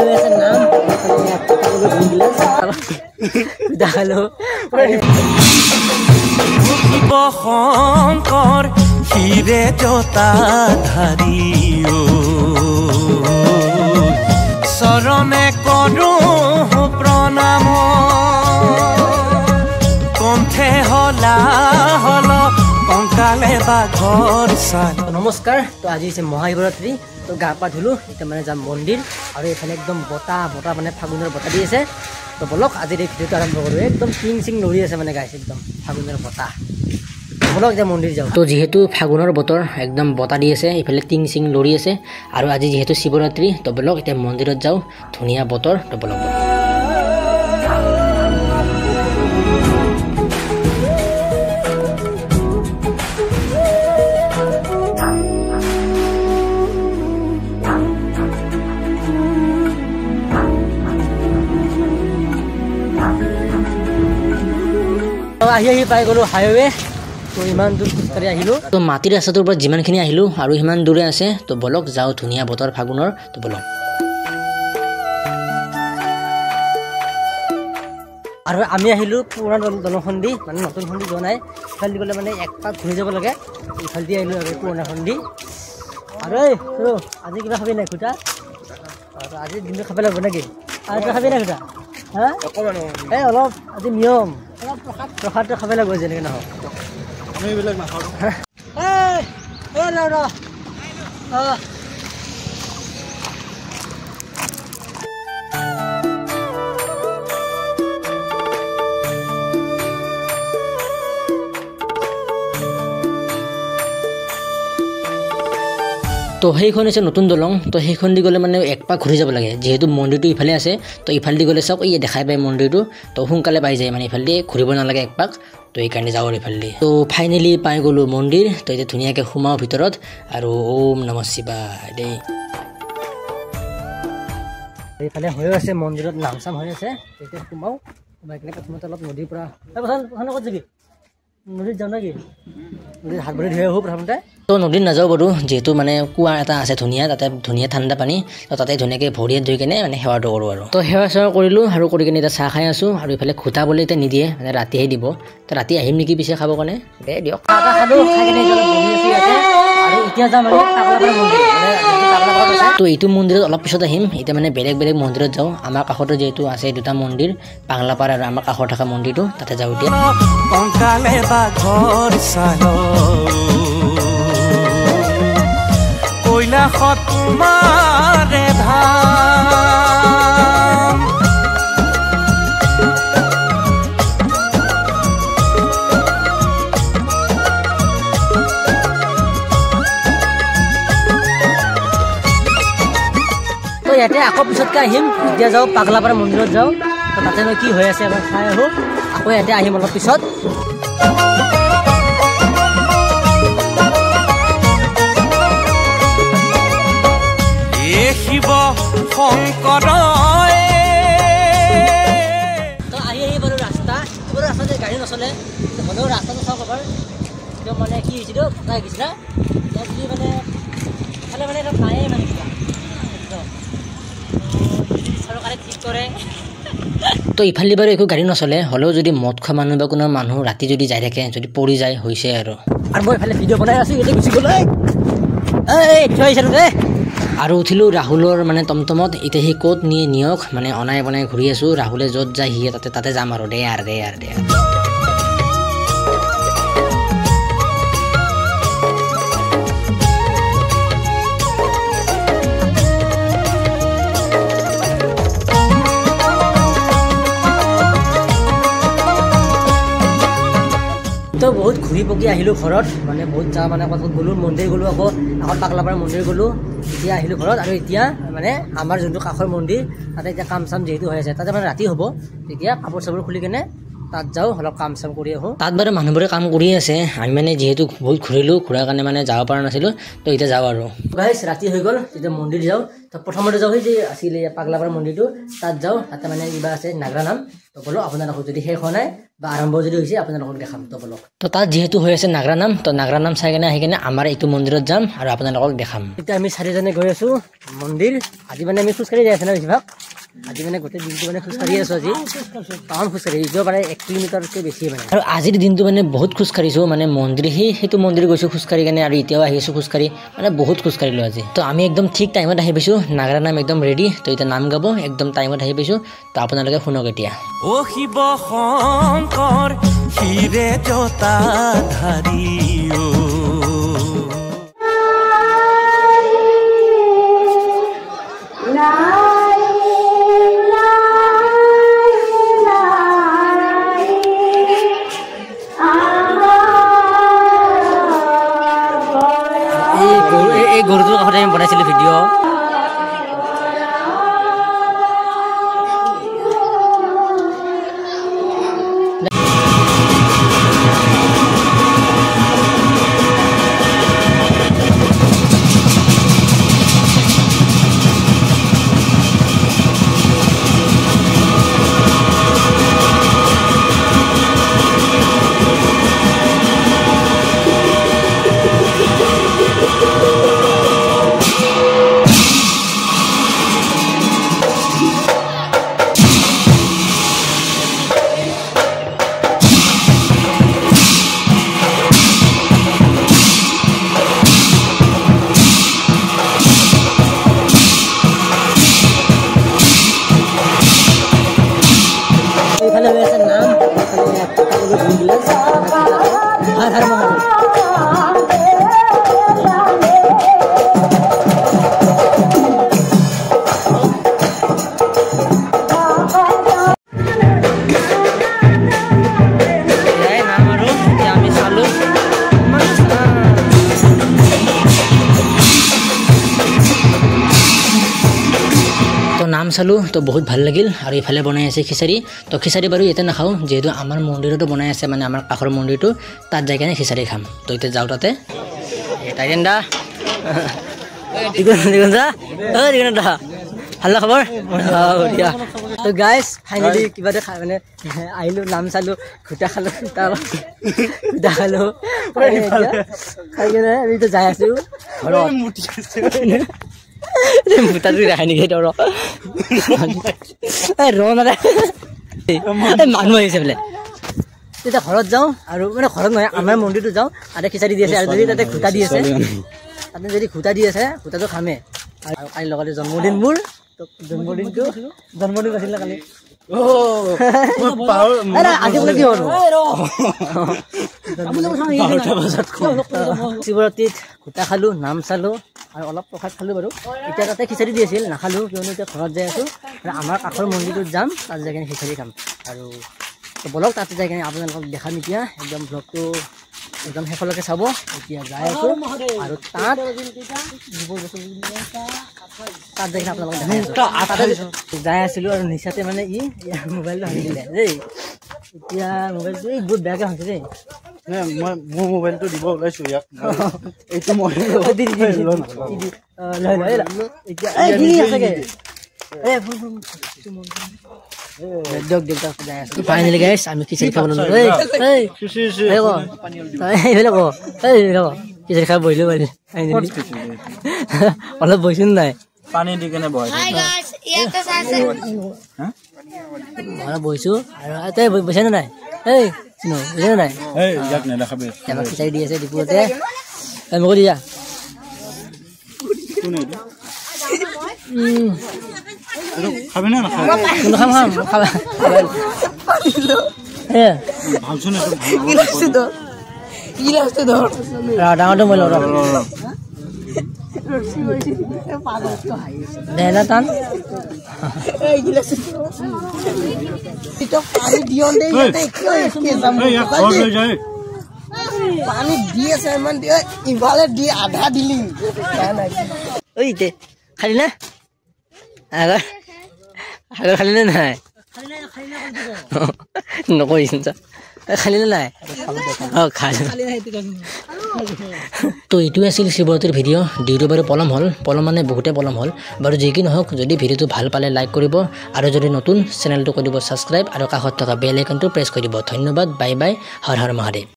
লৈ আছে নাম দেখালো শংকৰ হিৰে জটাধাৰী চৰণে কৰো প্ৰণাম কণ্ঠে হলা হল কংকালে বাঘৰ চাল। নমস্কাৰ। তো আজি হৈছে মহাশিৱৰাত্ৰি। তো গা পা ধুলো, এতিয়া মানে যাম মন্দিৰ আৰু এইফালে একদম বতাহ মানে ফাগুনৰ বতাহ দি আছে। তো বলক আজিৰ এই ভিডিঅ'টো আৰম্ভ কৰোঁ। একদম চিং লৰি আছে মানে গাইছে একদম ফাগুনৰ বতাহ। বলক এতিয়া মন্দিৰ যাওঁ। তো যিহেতু ফাগুনৰ বতৰ একদম বতাহ দি আছে, এইফালে চিং লৰি আছে আৰু আজি যিহেতু শিৱৰাত্ৰি, তো বলক এতিয়া মন্দিৰত যাওঁ। ধুনীয়া বতৰ, তো বলক আহি পাই গ'লো হাইৱে। তো ইমান দূৰ খোজকাঢ়ি আহিলোঁ। তো মাটিৰ ৰাস্তাটোৰ পৰা যিমানখিনি আহিলোঁ আৰু সিমান দূৰে আছে। তো বলক যাওঁ, ধুনীয়া বতৰ ফাগুনৰ। তো বলক আৰু আমি আহিলোঁ পুৰণা দলংখনদি, মানে নতুনখনদি যোৱা নাই। ইফালে গ'লে মানে এক পাক ঘূৰি যাব লাগে। ইফালেদি আহিলোঁ আৰু পুৰণাখনদি। আৰু এই আজি কিবা খাবি নাই খুটা? আজি দিনটো খাব লাগিব নেকি? আৰু তই খাবি নাই খুটা? হা এই অলপ আজি নিয়ম প্ৰসাদটো খাব লাগিব যেনেকৈ নহওক। আমি এইবিলাক নাখাওঁ। তো সেইখন হৈছে নতুন দলং। তো সেইখন দি গ'লে মানে এক পাক ঘূৰি যাব লাগে। যিহেতু মন্দিৰটো ইফালে আছে, তো ইফালেদি গ'লে চাওক এই দেখাই পায় মন্দিৰটো। তো সোনকালে পাই যায়, মানে ইফালেদি ঘূৰিব নালাগে এক পাক। তো এইকাৰণে যাওঁ ইফালেদি। তো ফাইনেলি পাই গ'লোঁ মন্দিৰ। তো এতিয়া ধুনীয়াকৈ সোমাওঁ ভিতৰত আৰু ওম নমঃ শিৱায় দেই। এইফালে হৈও আছে মন্দিৰত নাম চাম হৈ আছে। এতিয়া সোমাওঁ, সোমাই কিনে প্ৰথমতে অলপ নদীৰ পৰা ক'ত যাবি? নদীত যাওঁ নেকি? নদীত হাত ভৰি ধুই আহোঁ প্ৰথমতে। তো নদীত নাযাওঁ বাৰু, যিহেতু মানে কুঁৱা এটা আছে ধুনীয়া, তাতে ধুনীয়া ঠাণ্ডা পানী। তো তাতে ধুনীয়াকৈ ভৰি ধুই কিনে মানে সেৱাটো কৰোঁ আৰু। তো সেৱা কৰিলোঁ আৰু কৰি কিনে এতিয়া চাহ খাই আছোঁ। আৰু ইফালে খুটা বুলি এতিয়া নিদিয়ে, মানে ৰাতিহে দিব। তো ৰাতি আহিম নেকি পিছে খাবৰ কাৰণে? দে দিয়ক। এতিয়া যাম তো এইটো মন্দিৰত অলপ পিছত আহিম। এতিয়া মানে বেলেগ মন্দিৰত যাওঁ। আমাৰ কাষতে যিহেতু আছে দুটা মন্দিৰ, পাংলাপাৰ আৰু আমাৰ কাষত থকা মন্দিৰটো, তাতে যাওঁ এতিয়া। কংকালে বাঘৰ চাল কৈলাসত তোমাৰে ধাম তো ইয়াতে আকৌ পিছতকৈ আহিম। এতিয়া যাওঁ পাগলাপাৰা মন্দিৰত যাওঁ। তো তাতেনো কি হৈ আছে এবাৰ চাই আহোঁ। আকৌ ইয়াতে আহিম অলপ পিছত। শিৱ শংকৰ তো আহি বাৰু ৰাস্তা যে গাড়ী নচলে, হ'লেও ৰাস্তাটো চাওক এবাৰ। একদম মানে কি হৈছিল কথা শিকিছিল না যদি মানে ইফালে মানে একদম নায়ে মানে কিবা একদম চৰকাৰে ঠিক কৰে। তো ইফালে বাৰু একো গাড়ী নচলে, হ'লেও যদি মদ খোৱা মানুহ বা কোনো মানুহ ৰাতি যদি যাই থাকে, যদি পৰি যায়, হৈছে আৰু মই এইফালে ভিডিঅ' বনাই আছোঁ। ইয়াতে গুচি গ'লে থৈ আহিছিলোঁ দে। আৰু উঠিলোঁ ৰাহুলৰ মানে টমটমত। এতিয়া সি ক'ত নিয়ক মানে অনাই বনাই ঘূৰি আছোঁ। ৰাহুলে য'ত যায় সিয়ে তাতে যাম আৰু দে। তো বহুত ঘূৰি পকি আহিলোঁ ঘৰত, মানে বহুত যা মানে ক'ত গ'লোঁ, মন্দিৰ গ'লোঁ, আকৌ পাগলাপাৰা মন্দিৰ গ'লোঁ। এতিয়া আহিলোঁ ঘৰত। আৰু এতিয়া মানে আমাৰ যোনটো কাষৰ মন্দিৰ, তাতে এতিয়া কাম চাম যিহেতু হৈ আছে, তাতে মানে ৰাতি হ'ব। তেতিয়া কাপোৰ চাপোৰ খুলি কেনে তাত যাওঁ অলপ কাম চাম কৰি আহোঁ তাত বাৰু মানুহবোৰে কাম কৰি আছে আমি মানে যিহেতু বহুত ঘূৰিলোঁ ঘূৰাৰ কাৰণে মানে যাব পৰা নাছিলোঁ তো এতিয়া যাওঁ আৰু গাইছ ৰাতি হৈ গ'ল এতিয়া মন্দিৰ যাওঁ তো প্ৰথমতে যাওঁ সেই যে আছিলে পাগলাপাৰা মন্দিৰটো তাত যাওঁ তাতে মানে কিবা আছে নাগৰা নাম তো ব'লক আপোনালোকক যদি শেষ হোৱা নাই বা আৰম্ভ যদি হৈছে আপোনালোকক দেখাম তো ব'লক তো তাত যিহেতু হৈ আছে নাগৰা নাম তো নাগৰা নাম চাই কিনে আহি কিনে আমাৰ এইটো মন্দিৰত যাম আৰু আপোনালোকক দেখাম এতিয়া আমি চাৰিজনে গৈ আছোঁ মন্দিৰ আজি মানে আমি খোজকাঢ়ি যাই আছোঁ না বেছিভাগ আজি মানে গোটেই দিনটো মানে খোজকাঢ়ি আছোঁ আজি টাউন খোজকাঢ়ি যোৱা মানে 1 কিলোমিটাৰতকৈ বেছি মানে আৰু আজিৰ দিনটো মানে বহুত খোজকাঢ়িছোঁ মানে মন্দিৰ সেইটো মন্দিৰ গৈছোঁ খোজকাঢ়ি কিনে আৰু এতিয়াও আহি আছোঁ খোজকাঢ়ি মানে বহুত খোজকাঢ়িলোঁ আজি তো আমি একদম ঠিক টাইমত আহি পাইছোঁ নাগৰা নাম একদম ৰেডি তো এতিয়া নাম গাব একদম টাইমত আহি পাইছোঁ তো আপোনালোকে শুনক এতিয়া ও শিৱ শংকৰ হিৰে জটাধাৰী এই গৰুটোৰ কাষতে আমি বনাইছিলোঁ ভিডিঅ' নাম চালোঁ তো বহুত ভাল লাগিল আৰু ইফালে বনাই আছে খিচাৰি তো খিচাৰি বাৰু ইয়াতে নাখাওঁ যিহেতু আমাৰ মন্দিৰতো বনাই আছে মানে আমাৰ কাষৰ মন্দিৰটো তাত যাই কিনে খিচাৰি খাম তো এতিয়া যাওঁ তাতে টাইগেন্দা দিগন্দা ভাল খবৰ দিয়া তো গাইজ ফাইনেলি কিবা এটা মানে আহিলোঁ নাম চালোঁ ঘোটা খালোঁ ঘোটা খালোঁ খাই কিনে আমি এতিয়া যাই আছোঁ ঘৰত মুটাটো ৰাখাই নেকি ৰ মানুহ আহিছে বোলে তেতিয়া ঘৰত যাওঁ আৰু মানে ঘৰত নহয় আমাৰ মন্দিৰটো যাওঁ তাতে খিচাৰি দি আছে আৰু যদি তাতে ঘোটা দি আছে তাতে যদি ঘোটা দি আছে ঘোটাটো খামে আৰু কালি লগতে জন্মদিন মোৰ জন্মদিন আছিল কালি শিৱৰাত্ৰিত ঘোটা খালোঁ নাম চালোঁ আৰু অলপ প্ৰসাদ খালোঁ বাৰু এতিয়া তাতে খিচাৰি দি আছিল নাখালোঁ কিয়নো এতিয়া ঘৰত যাই আছোঁ আৰু আমাৰ কাষৰ মন্দিৰটোত যাম তাত যাই কিনে খিচাৰি খাম আৰু বলক তাতে যাই কিনে আপোনালোকক দেখাম এতিয়া একদম ব্লগটো একদম শেষলৈকে চাব এতিয়া যাই আছোঁ আৰু তাত যাই কিনে আপোনালোকক যাই আছিলোঁ আৰু নিচাতে মানে মোবাইলটো ভাঙি দিলে দেই এতিয়া মোবাইলটো বহুত বেয়াকৈ ভাঙিছে দেই মোৰ মোবাইলটো দিব ওলাইছোঁ ইয়াক এইটো ফাইনেলি গাইছ আমি খিচাৰি খাব ল'লোঁ খিচাৰি খাব বহিলোঁ অলপ বহিছোঁ নাই পানী দি কেনে বহাই অলপ বহিছোঁ আৰু তই বহিছে নে নাই এই বুজিছে নাই ইয়াক নেদেখাবি আমাক খিচাৰি দি আছে ডিপুতে মোক দিয়া খাবি নে নাখাবি ডাঙৰটো মই লওঁ দেহলা টান পানী দি আছে ইমান ইফালে দি আধা দিলি খালি নে আগৰ খালি নে নাই নকৰিছোঁ খালি নাই অঁ খালি তো এইটোৱে আছিল শিৱৰাত্ৰিৰ ভিডিঅ' ডিউটো বাৰু পলম হ'ল মানে বহুতে পলম হ'ল বাৰু যি কি নহওক যদি ভিডিঅ'টো ভাল পালে লাইক কৰিব আৰু যদি নতুন চেনেলটো কৰি দিব ছাবস্ক্ৰাইব আৰু কাষত থকা বেল আইকনটো প্ৰেছ কৰি দিব ধন্যবাদ বাই বাই হৰ হৰ মহাদেৱ